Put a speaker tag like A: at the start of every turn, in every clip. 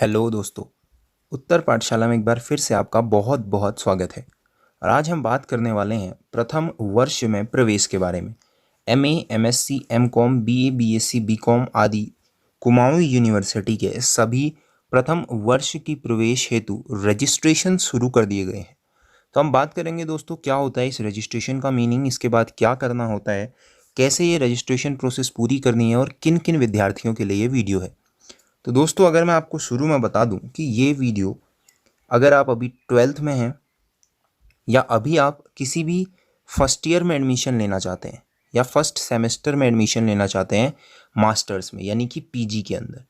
A: Hello दोस्तों। उत्तर पाठशाला में एक बार फिर से आपका बहुत बहुत स्वागत है। और आज हम बात करने वाले हैं प्रथम वर्ष में प्रवेश के बारे में। MA, MSc, MCom, BA, BSc, BCom आदि कुमाऊं यूनिवर्सिटी के सभी प्रथम वर्ष की प्रवेश हेतु रजिस्ट्रेशन शुरू कर दिए गए हैं। तो हम बात करेंगे दोस्तों क्या होता है इस रजिस्ट्रेशन का मीनिंग, इसके बाद क्या करना होता है, कैसे ये रजिस्ट्रेशन प्रोसेस पूरी करनी है और किन किन विद्यार्थियों के लिए ये वीडियो है। तो दोस्तों अगर मैं आपको शुरू में बता दूं कि ये वीडियो अगर आप अभी 12th में हैं या अभी आप किसी भी फर्स्ट ईयर में एडमिशन लेना चाहते हैं या फर्स्ट सेमेस्टर में एडमिशन लेना चाहते हैं मास्टर्स में यानी कि पीजी के अंदर,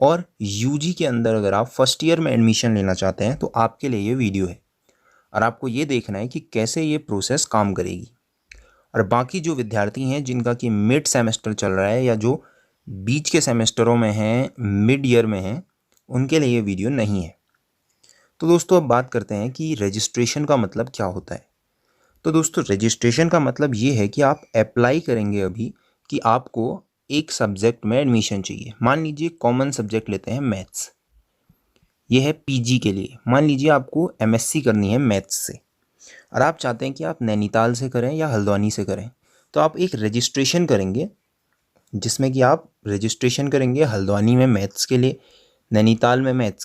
A: और यूजी के अंदर अगर आप फर्स्ट ईयर में एडमिशन लेना चाहते हैं तो आपके लिए ये वीडियो है। और आपको ये देखना है कि कैसे ये प्रोसेस काम करेगी। और बाकी जो विद्यार्थी हैं जिनका कि मिड सेमेस्टर चल रहा है या जो बीच के सेमेस्टरों में हैं, मिड ईयर में हैं, उनके लिए ये वीडियो नहीं है। तो दोस्तों अब बात करते हैं कि रजिस्ट्रेशन का मतलब क्या होता है। तो दोस्तों रजिस्ट्रेशन का मतलब ये है कि आप अप्लाई करेंगे अभी कि आपको एक सब्जेक्ट में एडमिशन चाहिए। मान लीजिए कॉमन सब्जेक्ट लेते हैं मैथ्स, ये है पीजी के लिए। मान लीजिए आपको एमएससी करनी है मैथ्स से और आप चाहते हैं कि आप नैनीताल से करें या हल्द्वानी से करें, तो आप एक रजिस्ट्रेशन करेंगे जिसमें कि आप रजिस्ट्रेशन करेंगे हल्द्वानी में मैथ्स के लिए, नैनीताल में मैथ्स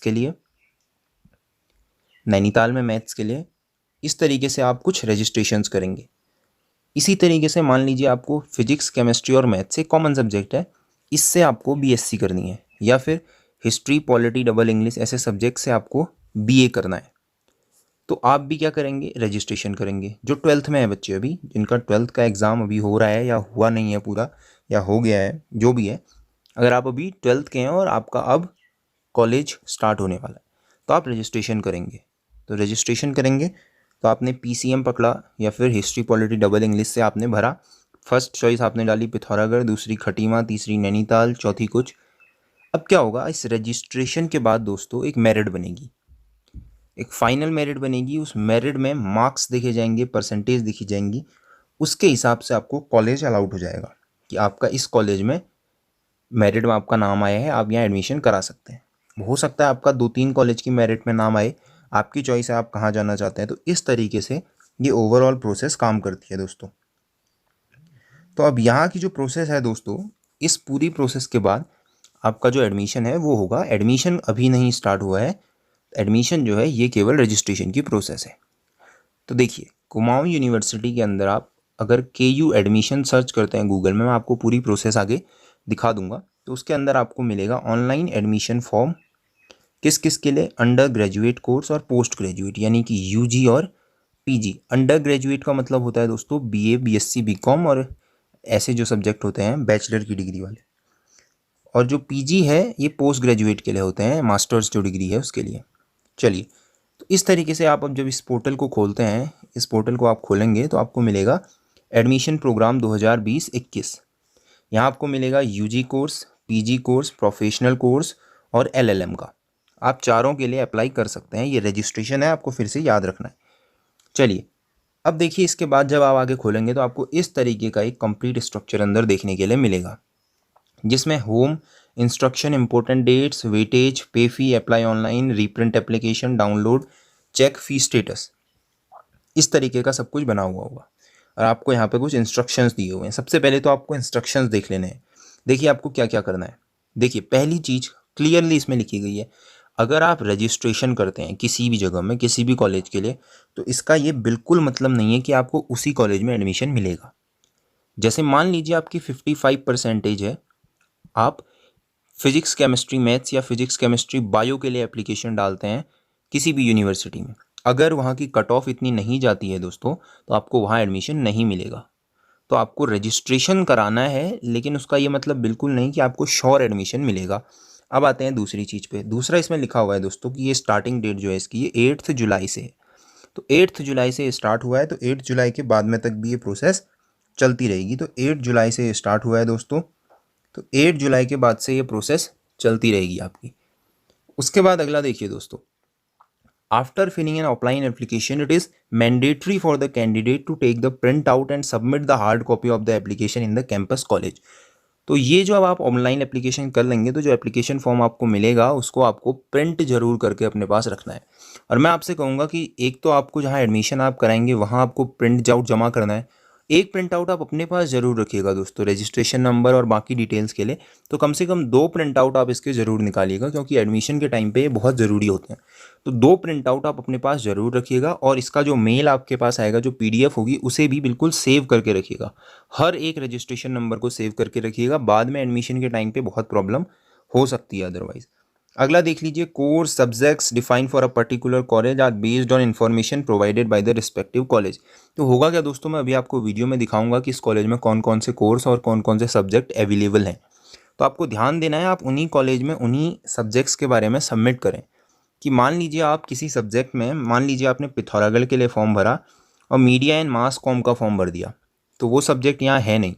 A: के लिए, इस तरीके से आप कुछ रजिस्ट्रेशंस करेंगे। इसी तरीके से मान लीजिए आपको फिजिक्स, केमिस्ट्री और मैथ्स एक कॉमन सब्जेक्ट है, इससे आपको बीएससी करनी है, या फिर हिस्ट्री, पॉलिटी, डबल इंग्लिश ऐसे सब्जेक्ट से आपको बीए करना है। तो आप भी क्या करेंगे, रजिस्ट्रेशन करेंगे। जो 12th में है बच्चे, अभी जिनका 12th का एग्ज़ाम अभी हो रहा है या हुआ नहीं है पूरा या हो गया है, जो भी है, अगर आप अभी 12th के हैं और आपका अब कॉलेज स्टार्ट होने वाला है तो आप रजिस्ट्रेशन करेंगे। तो रजिस्ट्रेशन करेंगे तो आपने पीसीएम पकड़ा या फिर हिस्ट्री, पॉलिटी, डबल इंग्लिश से आपने भरा। फर्स्ट चॉइस आपने डाली पिथौरागढ़, दूसरी खटीमा, तीसरी नैनीताल, चौथी कुछ। अब क्या होगा, इस रजिस्ट्रेशन के बाद दोस्तों एक मेरिट बनेगी, एक फाइनल मेरिट बनेगी। उस मेरिट में मार्क्स देखे जाएंगे, परसेंटेज देखी जाएंगी, उसके हिसाब से आपको कॉलेज अलाउड हो जाएगा कि आपका इस कॉलेज में मेरिट में आपका नाम आया है, आप यहाँ एडमिशन करा सकते हैं। हो सकता है आपका 2-3 कॉलेज की मेरिट में नाम आए, आपकी चॉइस है आप कहाँ जाना चाहते हैं। तो इस तरीके से ये ओवरऑल प्रोसेस काम करती है दोस्तों। तो अब यहाँ की जो प्रोसेस है दोस्तों, इस पूरी प्रोसेस के बाद आपका जो एडमिशन है वो होगा। एडमिशन अभी नहीं स्टार्ट हुआ है, एडमिशन जो है ये केवल रजिस्ट्रेशन की प्रोसेस है। तो देखिए कुमाऊं यूनिवर्सिटी के अंदर आप अगर KU एडमिशन सर्च करते हैं गूगल में, मैं आपको पूरी प्रोसेस आगे दिखा दूंगा, तो उसके अंदर आपको मिलेगा ऑनलाइन एडमिशन फॉर्म। किस किस के लिए, अंडर ग्रेजुएट कोर्स और पोस्ट ग्रेजुएट यानी कि यूजी और पीजी। अंडर ग्रेजुएट का मतलब होता है दोस्तों बीए, बीएससी, बीकॉम और ऐसे जो सब्जेक्ट होते हैं बैचलर की डिग्री वाले। और जो पीजी है ये पोस्ट ग्रेजुएट के लिए होते हैं, मास्टर्स जो डिग्री है उसके लिए। चलिए, तो इस तरीके से आप अब जब इस पोर्टल को खोलते हैं, इस पोर्टल को आप खोलेंगे तो आपको मिलेगा एडमिशन प्रोग्राम 2020-21। यहाँ आपको मिलेगा UG course, PG course, professional course और एलएलएम का। आप चारों के लिए अप्लाई कर सकते हैं। ये रजिस्ट्रेशन है, आपको फिर से याद रखना है। चलिए, अब देखिए इसके बाद जब आप आगे खोलेंगे तो आपको इस तरीके का एक कंप्लीट स्ट्रक्चर अंदर देखने के लिए मिलेगा, जिसमें home, instruction, important dates, weightage, pay fee, apply online, reprint application, download, check fee status, इस तरीके का सब कुछ बना हुआ होगा। और आपको यहाँ पे कुछ इंस्ट्रक्शंस दिए हुए हैं। सबसे पहले तो आपको इंस्ट्रक्शंस देख लेने हैं। देखिए आपको क्या क्या करना है। देखिए पहली चीज़ क्लियरली इसमें लिखी गई है, अगर आप रजिस्ट्रेशन करते हैं किसी भी जगह में, किसी भी कॉलेज के लिए, तो इसका ये बिल्कुल मतलब नहीं है कि आपको उसी कॉलेज में एडमिशन मिलेगा। जैसे मान लीजिए आपकी 55% है, आप फिजिक्स, केमिस्ट्री, मैथ्स या फिजिक्स, केमिस्ट्री, बायो के लिए एप्लीकेशन डालते हैं किसी भी यूनिवर्सिटी में, अगर वहाँ की कट ऑफ इतनी नहीं जाती है दोस्तों तो आपको वहाँ एडमिशन नहीं मिलेगा। तो आपको रजिस्ट्रेशन कराना है, लेकिन उसका ये मतलब बिल्कुल नहीं कि आपको श्योर एडमिशन मिलेगा। अब आते हैं दूसरी चीज़ पे। दूसरा इसमें लिखा हुआ है दोस्तों कि ये स्टार्टिंग डेट जो है इसकी ये 8 जुलाई से है। तो 8 जुलाई से स्टार्ट हुआ है, तो 8 जुलाई के बाद में तक भी ये प्रोसेस चलती रहेगी। तो 8 जुलाई से स्टार्ट हुआ है दोस्तों, तो 8 जुलाई के बाद से ये प्रोसेस चलती रहेगी आपकी। उसके बाद अगला देखिए दोस्तों, after filling an offline application it is mandatory for the candidate to take the print out and submit the hard copy of the application in the campus college. तो ये जो अब आप ऑनलाइन एप्लीकेशन कर लेंगे तो जो एप्लीकेशन फॉर्म आपको मिलेगा उसको आपको प्रिंट जरूर करके अपने पास रखना है। और मैं आपसे कहूँगा कि एक तो आपको जहाँ एडमिशन आप कराएंगे वहाँ आपको प्रिंट आउट जमा करना है, एक प्रिंट आउट आप अपने पास ज़रूर रखिएगा दोस्तों रजिस्ट्रेशन नंबर और बाकी डिटेल्स के लिए। तो कम से कम 2 प्रिंट आउट आप इसके ज़रूर निकालिएगा, क्योंकि एडमिशन के टाइम पे ये बहुत ज़रूरी होते हैं। तो 2 प्रिंट आउट आप अपने पास ज़रूर रखिएगा, और इसका जो मेल आपके पास आएगा, जो PDF होगी, उसे भी बिल्कुल सेव करके रखिएगा। हर एक रजिस्ट्रेशन नंबर को सेव करके रखिएगा, बाद में एडमिशन के टाइम पे बहुत प्रॉब्लम हो सकती है अदरवाइज। अगला देख लीजिए, course subjects define for a particular college are based on information provided by the respective college. तो होगा क्या दोस्तों, मैं अभी आपको वीडियो में दिखाऊंगा कि इस कॉलेज में कौन कौन से कोर्स और कौन कौन से सब्जेक्ट अवेलेबल हैं। तो आपको ध्यान देना है, आप उन्हीं कॉलेज में उन्हीं सब्जेक्ट्स के बारे में सबमिट करें। कि मान लीजिए आप किसी सब्जेक्ट में, मान लीजिए आपने पिथौरागढ़ के लिए फॉर्म भरा और मीडिया एंड मास कॉम का फॉर्म भर दिया, तो वो सब्जेक्ट यहाँ है नहीं,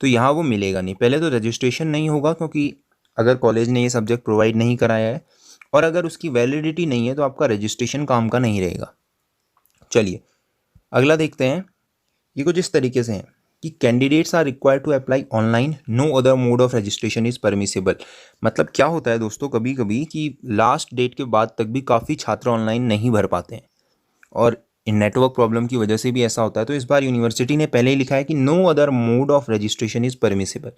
A: तो यहाँ वो मिलेगा नहीं। पहले तो रजिस्ट्रेशन नहीं होगा, क्योंकि अगर कॉलेज ने ये सब्जेक्ट प्रोवाइड नहीं कराया है, और अगर उसकी वैलिडिटी नहीं है तो आपका रजिस्ट्रेशन काम का नहीं रहेगा। चलिए अगला देखते हैं। ये कुछ इस तरीके से है कि candidates are required to apply online, no other mode of registration is permissible. मतलब क्या होता है दोस्तों, कभी कभी कि लास्ट डेट के बाद तक भी काफ़ी छात्र ऑनलाइन नहीं भर पाते हैं, और इन नेटवर्क प्रॉब्लम की वजह से भी ऐसा होता है। तो इस बार यूनिवर्सिटी ने पहले ही लिखा है कि no other mode of registration is permissible.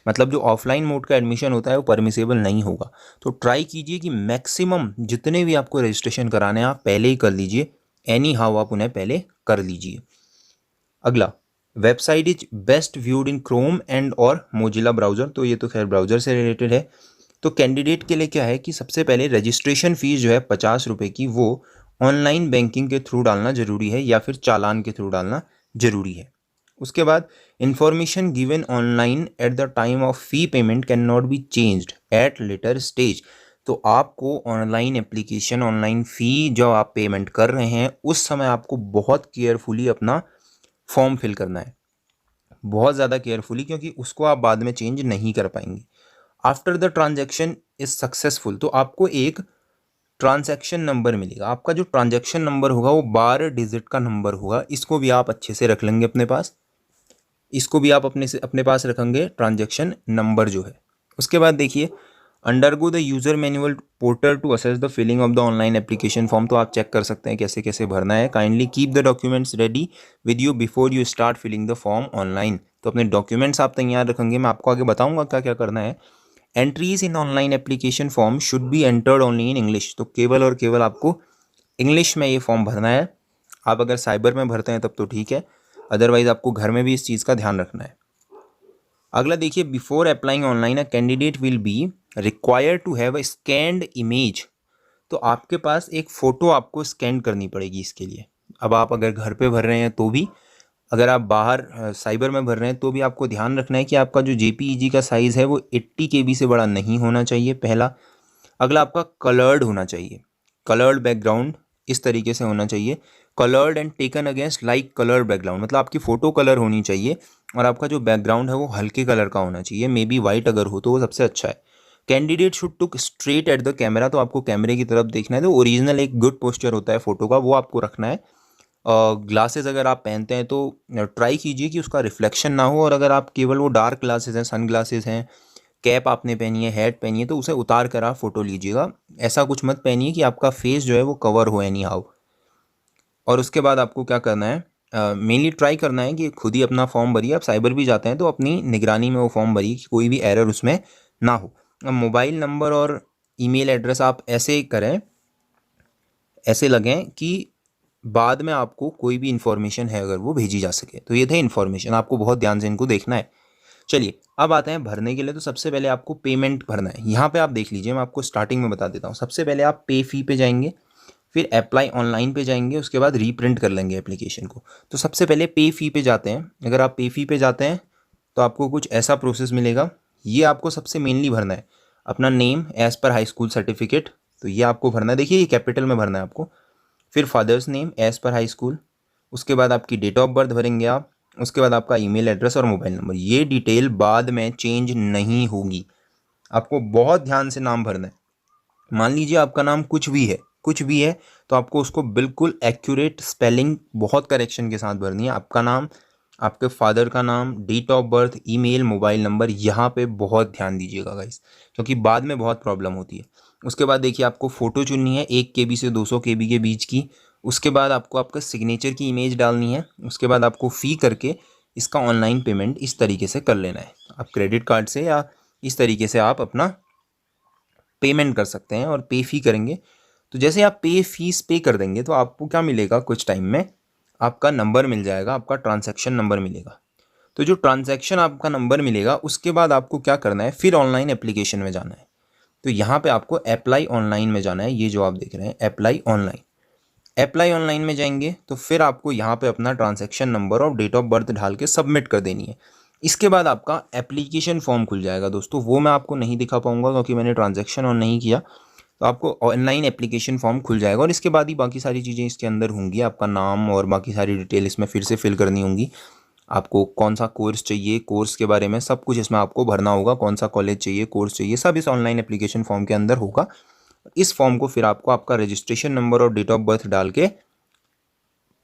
A: मतलब जो ऑफलाइन मोड का एडमिशन होता है वो परमिसेबल नहीं होगा। तो ट्राई कीजिए कि मैक्सिमम जितने भी आपको रजिस्ट्रेशन कराने हैं आप पहले ही कर लीजिए, एनी हाउ आप उन्हें पहले कर लीजिए। अगला, website is best viewed in Chrome and और मोजिला ब्राउज़र। तो ये तो खैर ब्राउज़र से रिलेटेड है। तो कैंडिडेट के लिए क्या है कि सबसे पहले रजिस्ट्रेशन फ़ीस जो है 50 रुपये की, वो ऑनलाइन बैंकिंग के थ्रू डालना ज़रूरी है या फिर चालान के थ्रू डालना ज़रूरी है। उसके बाद, information given online at the time of fee payment can not be changed at later stage. तो आपको ऑनलाइन एप्लीकेशन, ऑनलाइन फ़ी जो आप पेमेंट कर रहे हैं उस समय आपको बहुत केयरफुली अपना फॉर्म फिल करना है, बहुत ज़्यादा केयरफुली, क्योंकि उसको आप बाद में चेंज नहीं कर पाएंगे। After the transaction is successful, तो आपको एक ट्रांजैक्शन नंबर मिलेगा। आपका जो ट्रांजैक्शन नंबर होगा वो 12 डिजिट का नंबर होगा। इसको भी आप अच्छे से रख लेंगे अपने पास, इसको भी आप अपने पास रखेंगे, ट्रांजैक्शन नंबर जो है। उसके बाद देखिए, undergo the user manual portal to assess the filling of the online application form. तो आप चेक कर सकते हैं कैसे कैसे भरना है। Kindly keep the documents ready with you before you start filling the form online. तो अपने डॉक्यूमेंट्स आप तैयार रखेंगे, मैं आपको आगे बताऊंगा क्या क्या करना है। Entries in online application form should be entered only in English. तो केवल और केवल आपको इंग्लिश में ये फॉर्म भरना है। आप अगर साइबर में भरते हैं तब तो ठीक है, अदरवाइज आपको घर में भी इस चीज़ का ध्यान रखना है। अगला देखिए, before applying online a candidate will be required to have a scanned image. तो आपके पास एक फ़ोटो आपको स्कैन करनी पड़ेगी इसके लिए। अब आप अगर घर पे भर रहे हैं तो भी, अगर आप बाहर साइबर में भर रहे हैं तो भी आपको ध्यान रखना है कि आपका जो JPEG का साइज़ है वो 80 KB से बड़ा नहीं होना चाहिए, पहला। अगला, आपका कलर्ड होना चाहिए, कलर्ड बैकग्राउंड इस तरीके से होना चाहिए, coloured and taken against light coloured background. मतलब आपकी फ़ोटो कलर होनी चाहिए और आपका जो बैकग्राउंड है वो हल्के कलर का होना चाहिए, मे बी वाइट अगर हो तो वो सबसे अच्छा है। Candidate should took straight at the camera. तो आपको कैमरे की तरफ देखना है। तो ओरिजिनल एक गुड पोस्चर होता है फ़ोटो का, वो आपको रखना है। ग्लासेस अगर आप पहनते हैं तो ट्राई कीजिए कि उसका रिफ्लेक्शन ना हो, और अगर आप केवल वो डार्क ग्लासेस हैं, सन ग्लासेस हैं, कैप आपने पहनी है, हैट पहनी है, तो उसे उतार कर आप फ़ोटो लीजिएगा। ऐसा कुछ मत पहनिए कि आपका फेस जो है वो कवर हो एनी हाउ। और उसके बाद आपको क्या करना है, मेनली ट्राई करना है कि खुद ही अपना फॉर्म भरिए। आप साइबर भी जाते हैं तो अपनी निगरानी में वो फॉर्म भरिए कि कोई भी एरर उसमें ना हो। अब मोबाइल नंबर और ईमेल एड्रेस आप ऐसे करें, ऐसे लगें कि बाद में आपको कोई भी इन्फॉर्मेशन है अगर वो भेजी जा सके। तो ये थे इन्फॉर्मेशन, आपको बहुत ध्यान से इनको देखना है। चलिए अब आते हैं भरने के लिए। तो सबसे पहले आपको पेमेंट भरना है। यहाँ पे आप देख लीजिए, मैं आपको स्टार्टिंग में बता देता हूँ। सबसे पहले आप पे फी पे जाएंगे, फिर अप्लाई ऑनलाइन पे जाएंगे, उसके बाद रीप्रिंट कर लेंगे एप्लीकेशन को। तो सबसे पहले पे फी पे जाते हैं। अगर आप पे फी पे जाते हैं तो आपको कुछ ऐसा प्रोसेस मिलेगा। ये आपको सबसे मेनली भरना है अपना name as per high school certificate. तो ये आपको भरना है, देखिए ये कैपिटल में भरना है आपको। फिर father's name as per high school, उसके बाद आपकी डेट ऑफ बर्थ भरेंगे आप, उसके बाद आपका ईमेल एड्रेस और मोबाइल नंबर। ये डिटेल बाद में चेंज नहीं होगी, आपको बहुत ध्यान से नाम भरना है। मान लीजिए आपका नाम कुछ भी है, कुछ भी है, तो आपको उसको बिल्कुल एक्यूरेट स्पेलिंग बहुत करेक्शन के साथ भरनी है। आपका नाम आपके फादर का नाम, date of birth, email, mobile number, यहाँ पे बहुत ध्यान दीजिएगा गाइस, क्योंकि बाद में बहुत प्रॉब्लम होती है। उसके बाद देखिए आपको फ़ोटो चुननी है 1 KB से 200 KB के बीच की। उसके बाद आपको आपका सिग्नेचर की इमेज डालनी है। उसके बाद आपको फ़ी करके इसका ऑनलाइन पेमेंट इस तरीके से कर लेना है। आप क्रेडिट कार्ड से या इस तरीके से आप अपना पेमेंट कर सकते हैं और पे फ़ी करेंगे। तो जैसे आप फीस पे कर देंगे तो आपको क्या मिलेगा, कुछ टाइम में आपका नंबर मिल जाएगा, आपका ट्रांजैक्शन नंबर मिलेगा। तो जो ट्रांजैक्शन आपका नंबर मिलेगा उसके बाद आपको क्या करना है, फिर ऑनलाइन एप्लीकेशन में जाना है। तो यहाँ पे आपको अप्लाई ऑनलाइन में जाना है। ये जो आप देख रहे हैं अप्लाई ऑनलाइन में जाएंगे तो फिर आपको यहाँ पे अपना ट्रांजैक्शन नंबर और डेट ऑफ बर्थ डाल के सबमिट कर देनी है। इसके बाद आपका एप्लीकेशन फॉर्म खुल जाएगा दोस्तों, वो मैं आपको नहीं दिखा पाऊंगा क्योंकि मैंने ट्रांजैक्शन ऑन नहीं किया। तो आपको ऑनलाइन एप्लीकेशन फॉर्म खुल जाएगा और इसके बाद ही बाकी सारी चीज़ें इसके अंदर होंगी। आपका नाम और बाकी सारी डिटेल इसमें फिर से फिल करनी होंगी। आपको कौन सा कोर्स चाहिए, कोर्स के बारे में सब कुछ इसमें आपको भरना होगा। कौन सा कॉलेज चाहिए, कोर्स चाहिए, सब इस ऑनलाइन एप्लीकेशन फॉर्म के अंदर होगा। इस फॉर्म को फिर आपको आपका रजिस्ट्रेशन नंबर और डेट ऑफ बर्थ डाल के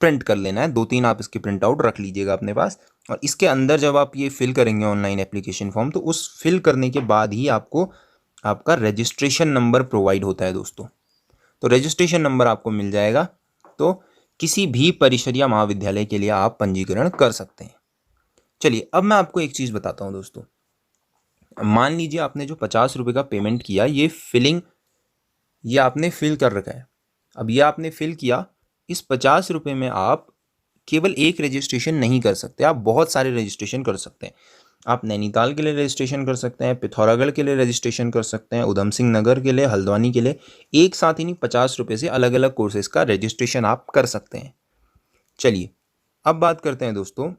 A: प्रिंट कर लेना है। 2-3 आप इसके प्रिंट आउट रख लीजिएगा अपने पास। और इसके अंदर जब आप ये फिल करेंगे ऑनलाइन एप्लीकेशन फॉर्म, तो उस फिल करने के बाद ही आपको आपका रजिस्ट्रेशन नंबर प्रोवाइड होता है दोस्तों। तो रजिस्ट्रेशन नंबर आपको मिल जाएगा तो किसी भी परिसर या महाविद्यालय के लिए आप पंजीकरण कर सकते हैं। चलिए अब मैं आपको एक चीज़ बताता हूँ दोस्तों। मान लीजिए आपने जो 50 रुपये का पेमेंट किया, ये आपने फिल कर रखा है। अब ये आपने फिल किया, इस 50 रुपये में आप केवल एक रजिस्ट्रेशन नहीं कर सकते, आप बहुत सारे रजिस्ट्रेशन कर सकते हैं। आप नैनीताल के लिए रजिस्ट्रेशन कर सकते हैं, पिथौरागढ़ के लिए रजिस्ट्रेशन कर सकते हैं, उधम सिंह नगर के लिए, हल्द्वानी के लिए। एक साथ ही नहीं, 50 रुपये से अलग अलग कोर्सेज़ का रजिस्ट्रेशन आप कर सकते हैं। चलिए अब बात करते हैं दोस्तों,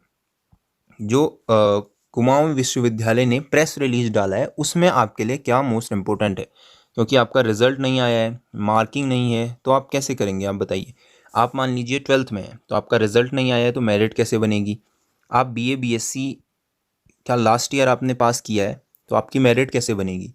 A: जो कुमाऊं विश्वविद्यालय ने प्रेस रिलीज डाला है उसमें आपके लिए क्या मोस्ट इम्पोर्टेंट है। क्योंकि आपका रिजल्ट नहीं आया है, मार्किंग नहीं है, तो आप कैसे करेंगे आप बताइए। आप मान लीजिए 12th में है तो आपका रिजल्ट नहीं आया है तो मेरिट कैसे बनेगी। आप BA BSc क्या लास्ट ईयर आपने पास किया है तो आपकी मेरिट कैसे बनेगी।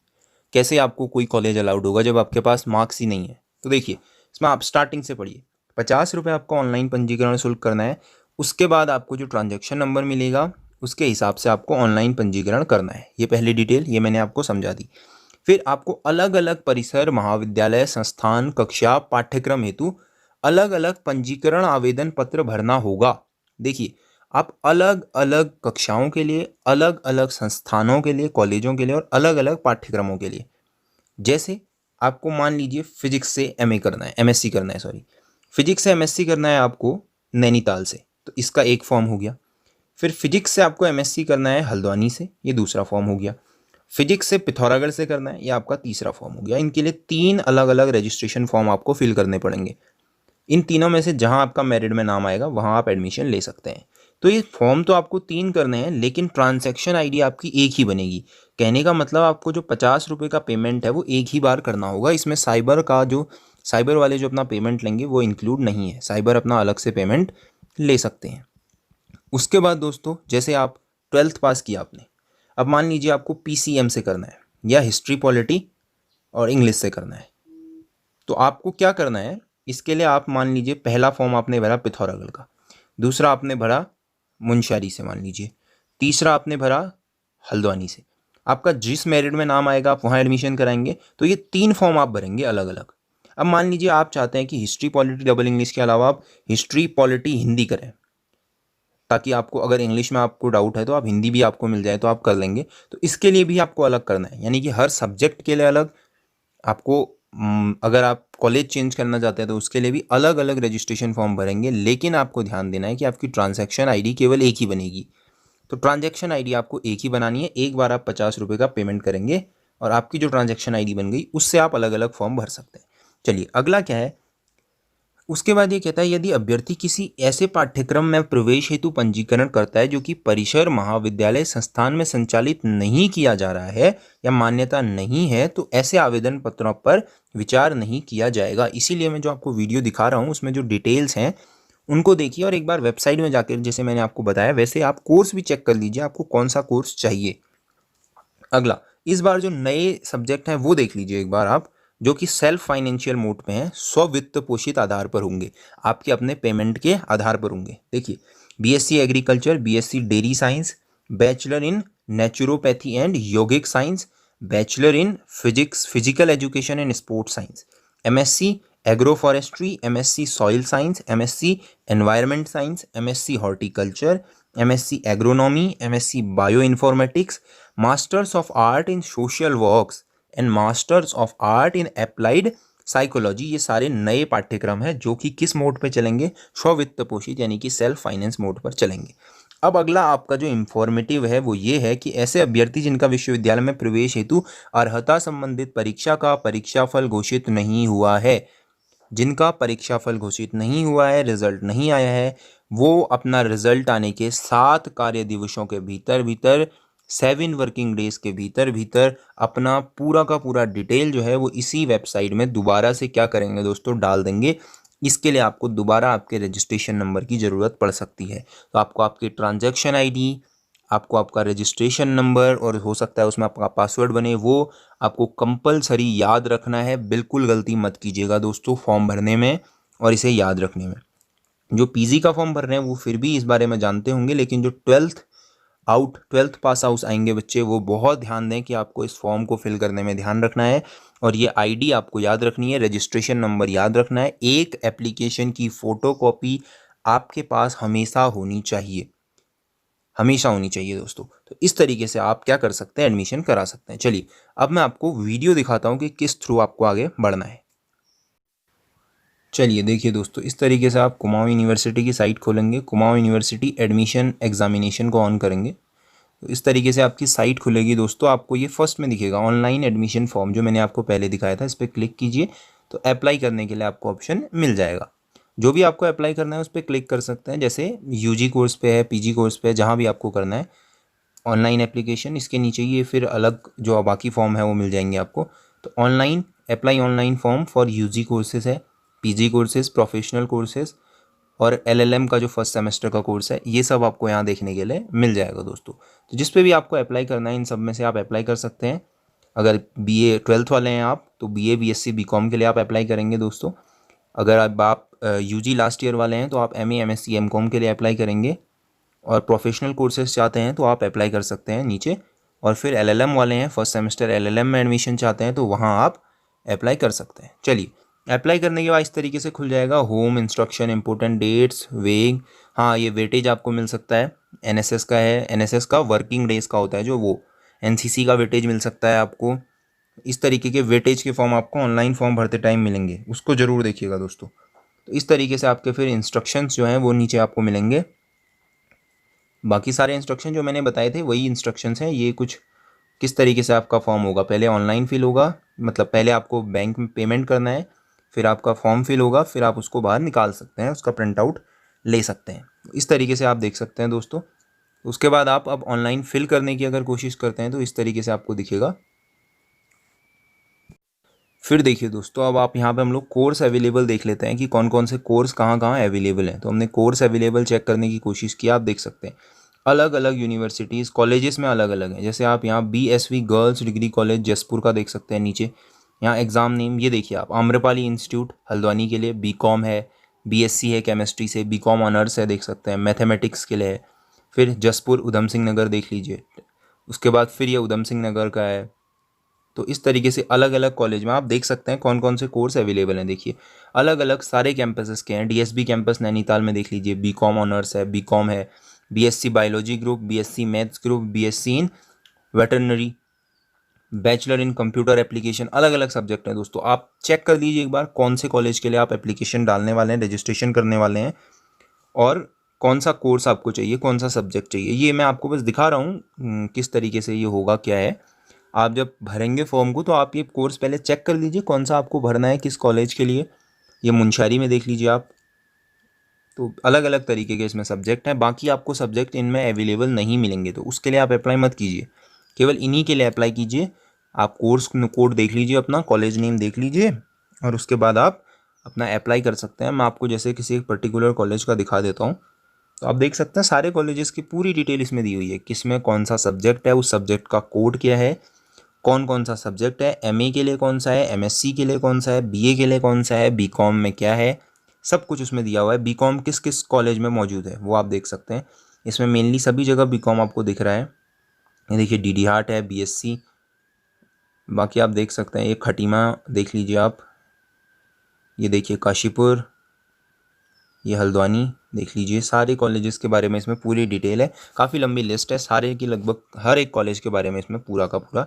A: कैसे आपको कोई कॉलेज अलाउड होगा जब आपके पास मार्क्स ही नहीं है। तो देखिए इसमें आप स्टार्टिंग से पढ़िए। 50 रुपये आपको ऑनलाइन पंजीकरण शुल्क करना है। उसके बाद आपको जो ट्रांजैक्शन नंबर मिलेगा उसके हिसाब से आपको ऑनलाइन पंजीकरण करना है। ये पहली डिटेल, ये मैंने आपको समझा दी। फिर आपको अलग अलग परिसर, महाविद्यालय, संस्थान, कक्षा, पाठ्यक्रम हेतु अलग अलग पंजीकरण आवेदन पत्र भरना होगा। देखिए आप अलग अलग कक्षाओं के लिए, अलग अलग संस्थानों के लिए, कॉलेजों के लिए और अलग अलग पाठ्यक्रमों के लिए, जैसे आपको मान लीजिए फिजिक्स से MA करना है, MSc करना है, सॉरी, फिजिक्स से MSc करना है आपको नैनीताल से, तो इसका एक फॉर्म हो गया। फिर फिजिक्स से आपको MSc करना है हल्द्वानी से, ये दूसरा फॉर्म हो गया। फिजिक्स से पिथौरागढ़ से करना है, ये आपका तीसरा फॉर्म हो गया। इनके लिए 3 अलग अलग रजिस्ट्रेशन फॉर्म आपको फिल करने पड़ेंगे। इन तीनों में से जहां आपका मेरिट में नाम आएगा वहां आप एडमिशन ले सकते हैं। तो ये फॉर्म तो आपको 3 करने हैं, लेकिन ट्रांजैक्शन ID आपकी एक ही बनेगी। कहने का मतलब आपको जो 50 रुपये का पेमेंट है वो एक ही बार करना होगा। इसमें साइबर वाले जो अपना पेमेंट लेंगे वो इंक्लूड नहीं है। साइबर अपना अलग से पेमेंट ले सकते हैं। उसके बाद दोस्तों, जैसे आप 12th पास किया आपने, अब मान लीजिए आपको PCM से करना है या हिस्ट्री, पॉलिटी और इंग्लिश से करना है। तो आपको क्या करना है, इसके लिए आप मान लीजिए पहला फॉर्म आपने भरा पिथौरागढ़ का, दूसरा आपने भरा मुंशियारी से मान लीजिए, तीसरा आपने भरा हल्द्वानी से। आपका जिस मेरिट में नाम आएगा आप वहाँ एडमिशन कराएंगे। तो ये 3 फॉर्म आप भरेंगे अलग अलग। अब मान लीजिए आप चाहते हैं कि हिस्ट्री, पॉलिटी, डबल इंग्लिश के अलावा आप हिस्ट्री, पॉलिटी, हिंदी करें, ताकि आपको अगर इंग्लिश में आपको डाउट है तो आप हिंदी भी आपको मिल जाए तो आप कर लेंगे। तो इसके लिए भी आपको अलग करना है, यानी कि हर सब्जेक्ट के लिए अलग आपको, अगर आप कॉलेज चेंज करना चाहते हैं तो उसके लिए भी अलग अलग रजिस्ट्रेशन फॉर्म भरेंगे। लेकिन आपको ध्यान देना है कि आपकी ट्रांजैक्शन ID केवल एक ही बनेगी। तो ट्रांजैक्शन ID आपको एक ही बनानी है। एक बार आप 50 रुपये का पेमेंट करेंगे और आपकी जो ट्रांजैक्शन ID बन गई उससे आप अलग अलग फॉर्म भर सकते हैं। चलिए अगला क्या है, उसके बाद ये कहता है यदि अभ्यर्थी किसी ऐसे पाठ्यक्रम में प्रवेश हेतु पंजीकरण करता है जो कि परिसर, महाविद्यालय, संस्थान में संचालित नहीं किया जा रहा है या मान्यता नहीं है, तो ऐसे आवेदन पत्रों पर विचार नहीं किया जाएगा। इसीलिए मैं जो आपको वीडियो दिखा रहा हूँ उसमें जो डिटेल्स हैं उनको देखिए और एक बार वेबसाइट में जाकर, जैसे मैंने आपको बताया वैसे आप कोर्स भी चेक कर लीजिए आपको कौन सा कोर्स चाहिए। अगला, इस बार जो नए सब्जेक्ट हैं वो देख लीजिए एक बार आप, जो कि सेल्फ फाइनेंशियल मोड पे हैं, स्व वित्त पोषित आधार पर होंगे, आपके अपने पेमेंट के आधार पर होंगे। देखिए BSc agriculture, BSc dairy science, bachelor in naturopathy and yogic science, bachelor in physics, physical education and sports science, MSc agro forestry, MSc soil science, MSc environment science, MSc horticulture, MSc agronomy, MSc bio informatics, masters of art in social works and masters of art in applied psychology. ये सारे नए पाठ्यक्रम हैं जो कि किस mode पे चलेंगे, स्ववित्त पोषित यानी कि सेल्फ फाइनेंस मोड पर चलेंगे। अब अगला आपका जो इंफॉर्मेटिव है वो ये है कि ऐसे अभ्यर्थी जिनका विश्वविद्यालय में प्रवेश हेतु अर्हता संबंधित परीक्षा का परीक्षाफल घोषित नहीं हुआ है, जिनका परीक्षाफल घोषित नहीं हुआ है, रिजल्ट नहीं आया है, वो अपना रिजल्ट आने के 7 कार्य दिवसों के भीतर 7 वर्किंग डेज के भीतर अपना पूरा का पूरा डिटेल जो है वो इसी वेबसाइट में दोबारा से क्या करेंगे दोस्तों, डाल देंगे। इसके लिए आपको दोबारा आपके रजिस्ट्रेशन नंबर की ज़रूरत पड़ सकती है। तो आपको आपकी ट्रांजैक्शन आईडी, आपको आपका रजिस्ट्रेशन नंबर और हो सकता है उसमें आपका पासवर्ड बने, वो आपको कंपलसरी याद रखना है। बिल्कुल गलती मत कीजिएगा दोस्तों फॉर्म भरने में और इसे याद रखने में। जो पीजी का फॉर्म भर रहे हैं वो फिर भी इस बारे में जानते होंगे, लेकिन जो 12th पास आउट आएंगे बच्चे, वो बहुत ध्यान दें कि आपको इस फॉर्म को फिल करने में ध्यान रखना है और ये आईडी आपको याद रखनी है, रजिस्ट्रेशन नंबर याद रखना है। एक एप्लीकेशन की फ़ोटोकॉपी आपके पास हमेशा होनी चाहिए, हमेशा होनी चाहिए दोस्तों। तो इस तरीके से आप क्या कर सकते हैं, एडमिशन करा सकते हैं। चलिए अब मैं आपको वीडियो दिखाता हूँ कि किस थ्रू आपको आगे बढ़ना है। चलिए देखिए दोस्तों, इस तरीके से आप कुमाऊं यूनिवर्सिटी की साइट खोलेंगे, कुमाऊं यूनिवर्सिटी एडमिशन एग्जामिनेशन को ऑन करेंगे तो इस तरीके से आपकी साइट खुलेगी दोस्तों। आपको ये फर्स्ट में दिखेगा ऑनलाइन एडमिशन फॉर्म, जो मैंने आपको पहले दिखाया था, इस पर क्लिक कीजिए तो अप्लाई करने के लिए आपको ऑप्शन मिल जाएगा। जो भी आपको अप्लाई करना है उस पर क्लिक कर सकते हैं, जैसे यूजी कोर्स पे है, पीजी कोर्स पे है, जहाँ भी आपको करना है ऑनलाइन एप्लीकेशन। इसके नीचे ये फिर अलग जो बाकी फॉर्म है वो मिल जाएंगे आपको। तो online apply online form for UG courses है, पीजी कोर्सेज, प्रोफेशनल कोर्सेज और एलएलएम का जो फर्स्ट सेमेस्टर का कोर्स है, ये सब आपको यहाँ देखने के लिए मिल जाएगा दोस्तों। तो जिस पे भी आपको अप्लाई करना है इन सब में से आप अप्लाई कर सकते हैं। अगर बीए 12th वाले हैं आप तो बीए बीएससी बीकॉम के लिए आप अप्लाई करेंगे दोस्तों। अगर आप यूजी लास्ट ईयर वाले हैं तो आप एमए एमएससी एमकॉम के लिए अप्लाई करेंगे और प्रोफेशनल कोर्सेज चाहते हैं तो आप अप्लाई कर सकते हैं नीचे। और फिर एलएलएम वाले हैं, फर्स्ट सेमेस्टर एलएलएम में एडमिशन चाहते हैं तो वहाँ आप अप्लाई कर सकते हैं। चलिए अप्लाई करने के बाद इस तरीके से खुल जाएगा होम, इंस्ट्रक्शन, इंपॉर्टेंट डेट्स, वेग। हाँ, ये वेटेज आपको मिल सकता है, एनएसएस का है, एनएसएस का वर्किंग डेज का होता है जो वो, एनसीसी का वेटेज मिल सकता है आपको। इस तरीके के वेटेज के फॉर्म आपको ऑनलाइन फॉर्म भरते टाइम मिलेंगे, उसको ज़रूर देखिएगा दोस्तों। तो इस तरीके से आपके फिर इंस्ट्रक्शंस जो हैं वो नीचे आपको मिलेंगे। बाकी सारे इंस्ट्रक्शन जो मैंने बताए थे वही इंस्ट्रक्शंस हैं। ये कुछ किस तरीके से आपका फॉर्म होगा, पहले ऑनलाइन फिल होगा, मतलब पहले आपको बैंक में पेमेंट करना है, फिर आपका फॉर्म फिल होगा, फिर आप उसको बाहर निकाल सकते हैं, उसका प्रिंट आउट ले सकते हैं। इस तरीके से आप देख सकते हैं दोस्तों। उसके बाद आप अब ऑनलाइन फिल करने की अगर कोशिश करते हैं तो इस तरीके से आपको दिखेगा। फिर देखिए दोस्तों, अब आप यहाँ पे हम लोग कोर्स अवेलेबल देख लेते हैं कि कौन कौन से कोर्स कहाँ कहाँ अवेलेबल हैं। तो हमने कोर्स अवेलेबल चेक करने की कोशिश की, आप देख सकते हैं अलग अलग यूनिवर्सिटीज़ कॉलेजेस में अलग अलग हैं। जैसे आप यहाँ BSV girls degree college Jaspur का देख सकते हैं नीचे। यहाँ एग्ज़ाम नेम ये देखिए आप, आम्रपाली इंस्टीट्यूट हल्द्वानी के लिए बीकॉम है, बीएससी है केमिस्ट्री से, बीकॉम ऑनर्स है देख सकते हैं, मैथमेटिक्स के लिए है। फिर जसपुर उधम सिंह नगर देख लीजिए, उसके बाद फिर ये उधम सिंह नगर का है। तो इस तरीके से अलग अलग कॉलेज में आप देख सकते हैं कौन कौन से कोर्स अवेलेबल हैं। देखिए अलग अलग सारे कैंपसेस के हैं। डीएसबी कैंपस नैनीताल में देख लीजिए, बीकॉम ऑनर्स है, बीकॉम है, BSc biology group, BSc maths group, BSc in veterinary, bachelor in computer application, अलग अलग सब्जेक्ट हैं दोस्तों। आप चेक कर लीजिए एक बार कौन से कॉलेज के लिए आप एप्लीकेशन डालने वाले हैं, रजिस्ट्रेशन करने वाले हैं और कौन सा कोर्स आपको चाहिए, कौन सा सब्जेक्ट चाहिए। ये मैं आपको बस दिखा रहा हूँ किस तरीके से ये होगा क्या है। आप जब भरेंगे फॉर्म को तो आप ये कोर्स पहले चेक कर लीजिए कौन सा आपको भरना है, किस कॉलेज के लिए। ये मुंशियारी में देख लीजिए आप। तो अलग अलग तरीके के इसमें सब्जेक्ट हैं, बाकी आपको सब्जेक्ट इनमें अवेलेबल नहीं मिलेंगे तो उसके लिए आप अप्लाई मत कीजिए, केवल इन्हीं के लिए अप्लाई कीजिए। आप कोर्स कोड देख लीजिए, अपना कॉलेज नेम देख लीजिए और उसके बाद आप अपना अप्लाई कर सकते हैं। मैं आपको जैसे किसी एक पर्टिकुलर कॉलेज का दिखा देता हूँ। तो आप देख सकते हैं सारे कॉलेजेस की पूरी डिटेल इसमें दी हुई है, किसमें कौन सा सब्जेक्ट है, उस सब्जेक्ट का कोड क्या है, कौन कौन सा सब्जेक्ट है, एमए के लिए कौन सा है, एमएससी के लिए कौन सा है, बीए के लिए कौन सा है, बीकॉम में क्या है, सब कुछ उसमें दिया हुआ है। बीकॉम किस किस कॉलेज में मौजूद है वो आप देख सकते हैं। इसमें मेनली सभी जगह बीकॉम आपको दिख रहा है। ये देखिए डीडी हार्ट है, बीएससी, बाकी आप देख सकते हैं ये खटीमा देख लीजिए आप, ये देखिए काशीपुर, ये हल्द्वानी देख लीजिए। सारे कॉलेजेस के बारे में इसमें पूरी डिटेल है, काफ़ी लंबी लिस्ट है, सारे की लगभग हर एक कॉलेज के बारे में इसमें पूरा का पूरा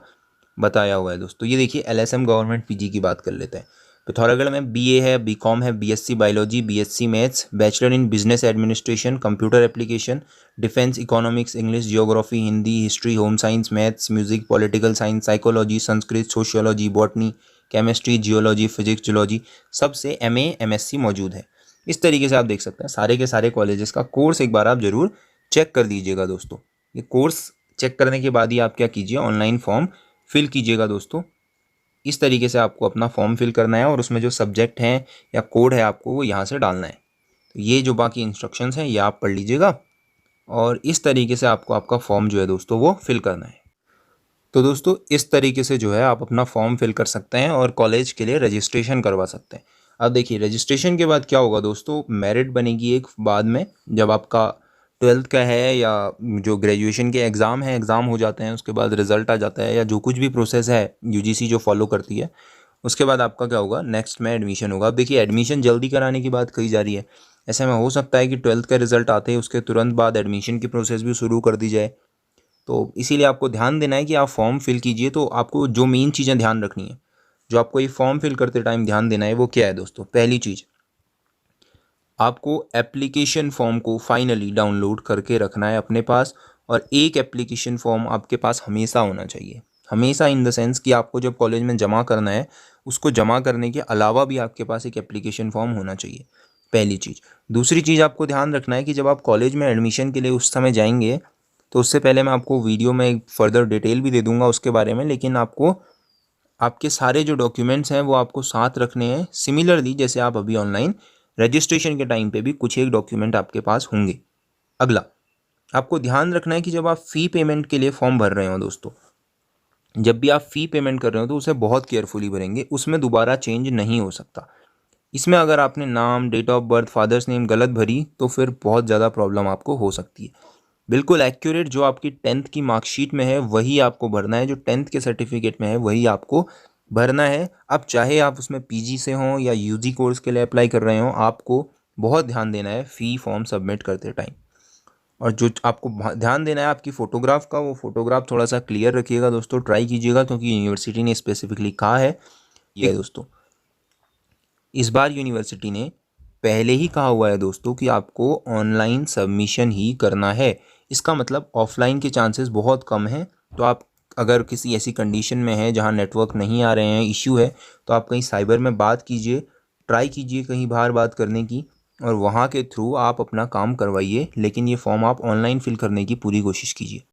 A: बताया हुआ है दोस्तों। ये देखिए एलएसएम गवर्नमेंट पीजी की बात कर लेते हैं। पिथौरागढ़ में बीए है, बीकॉम है, BSc biology, BSc maths, bachelor in business administration, computer application, defence, economics, English, geography, Hindi, history, home science, maths, music, political science, psychology, Sanskrit, sociology, botany, chemistry, geology, physics, zoology, सबसे MA MSc मौजूद है। इस तरीके से आप देख सकते हैं सारे के सारे कॉलेजेस का कोर्स एक बार आप ज़रूर चेक कर दीजिएगा दोस्तों। ये कोर्स चेक करने के बाद ही आप क्या कीजिए, ऑनलाइन फॉर्म फिल कीजिएगा दोस्तों। इस तरीके से आपको अपना फॉर्म फिल करना है और उसमें जो सब्जेक्ट हैं या कोड है आपको वो यहाँ से डालना है। तो ये जो बाकी इंस्ट्रक्शंस हैं ये आप पढ़ लीजिएगा और इस तरीके से आपको आपका फॉर्म जो है दोस्तों वो फिल करना है। तो दोस्तों इस तरीके से जो है आप अपना फॉर्म फिल कर सकते हैं और कॉलेज के लिए रजिस्ट्रेशन करवा सकते हैं। अब देखिए रजिस्ट्रेशन के बाद क्या होगा दोस्तों, मेरिट बनेगी एक बाद में, जब आपका 12th का है या जो ग्रेजुएशन के एग्ज़ाम है, एग्ज़ाम हो जाते हैं उसके बाद रिज़ल्ट आ जाता है, या जो कुछ भी प्रोसेस है यूजीसी जो फॉलो करती है, उसके बाद आपका क्या होगा, नेक्स्ट में एडमिशन होगा। अब देखिए एडमिशन जल्दी कराने की बात कही जा रही है, ऐसे में हो सकता है कि 12th का रिज़ल्ट आते ही उसके तुरंत बाद एडमिशन की प्रोसेस भी शुरू कर दी जाए। तो इसीलिए आपको ध्यान देना है कि आप फॉर्म फिल कीजिए। तो आपको जो मेन चीज़ें ध्यान रखनी है, जो आपको ये फॉर्म फिल करते टाइम ध्यान देना है वो क्या है दोस्तों। पहली चीज़, आपको एप्लीकेशन फॉर्म को फाइनली डाउनलोड करके रखना है अपने पास, और एक एप्लीकेशन फॉर्म आपके पास हमेशा होना चाहिए। हमेशा इन द सेंस कि आपको जब कॉलेज में जमा करना है, उसको जमा करने के अलावा भी आपके पास एक एप्लीकेशन फॉर्म होना चाहिए, पहली चीज़। दूसरी चीज़ आपको ध्यान रखना है कि जब आप कॉलेज में एडमिशन के लिए उस समय जाएंगे, तो उससे पहले मैं आपको वीडियो में एक फर्दर डिटेल भी दे दूंगा उसके बारे में, लेकिन आपको आपके सारे जो डॉक्यूमेंट्स हैं वो आपको साथ रखने हैं। सिमिलरली जैसे आप अभी ऑनलाइन रजिस्ट्रेशन के टाइम पे भी कुछ एक डॉक्यूमेंट आपके पास होंगे। अगला, आपको ध्यान रखना है कि जब आप फ़ी पेमेंट के लिए फॉर्म भर रहे हो दोस्तों, जब भी आप फ़ी पेमेंट कर रहे हो तो उसे बहुत केयरफुली भरेंगे, उसमें दोबारा चेंज नहीं हो सकता। इसमें अगर आपने नाम, date of birth, father's name गलत भरी तो फिर बहुत ज़्यादा प्रॉब्लम आपको हो सकती है। बिल्कुल एक्यूरेट जो आपकी 10th की मार्कशीट में है वही आपको भरना है, जो 10th के सर्टिफिकेट में है वही आपको भरना है। अब चाहे आप उसमें पीजी से हों या यूजी कोर्स के लिए अप्लाई कर रहे हो, आपको बहुत ध्यान देना है फ़ी फॉर्म सबमिट करते टाइम। और जो आपको ध्यान देना है आपकी फ़ोटोग्राफ का, वो फ़ोटोग्राफ थोड़ा सा क्लियर रखिएगा दोस्तों, ट्राई कीजिएगा, क्योंकि यूनिवर्सिटी ने स्पेसिफिकली कहा है ये दोस्तों। इस बार यूनिवर्सिटी ने पहले ही कहा हुआ है दोस्तों कि आपको ऑनलाइन सबमिशन ही करना है। इसका मतलब ऑफलाइन के चांसेस बहुत कम हैं। तो आप अगर किसी ऐसी कंडीशन में है जहां नेटवर्क नहीं आ रहे हैं, इश्यू है, तो आप कहीं साइबर में बात कीजिए, ट्राई कीजिए कहीं बाहर बात करने की, और वहां के थ्रू आप अपना काम करवाइए। लेकिन ये फॉर्म आप ऑनलाइन फिल करने की पूरी कोशिश कीजिए।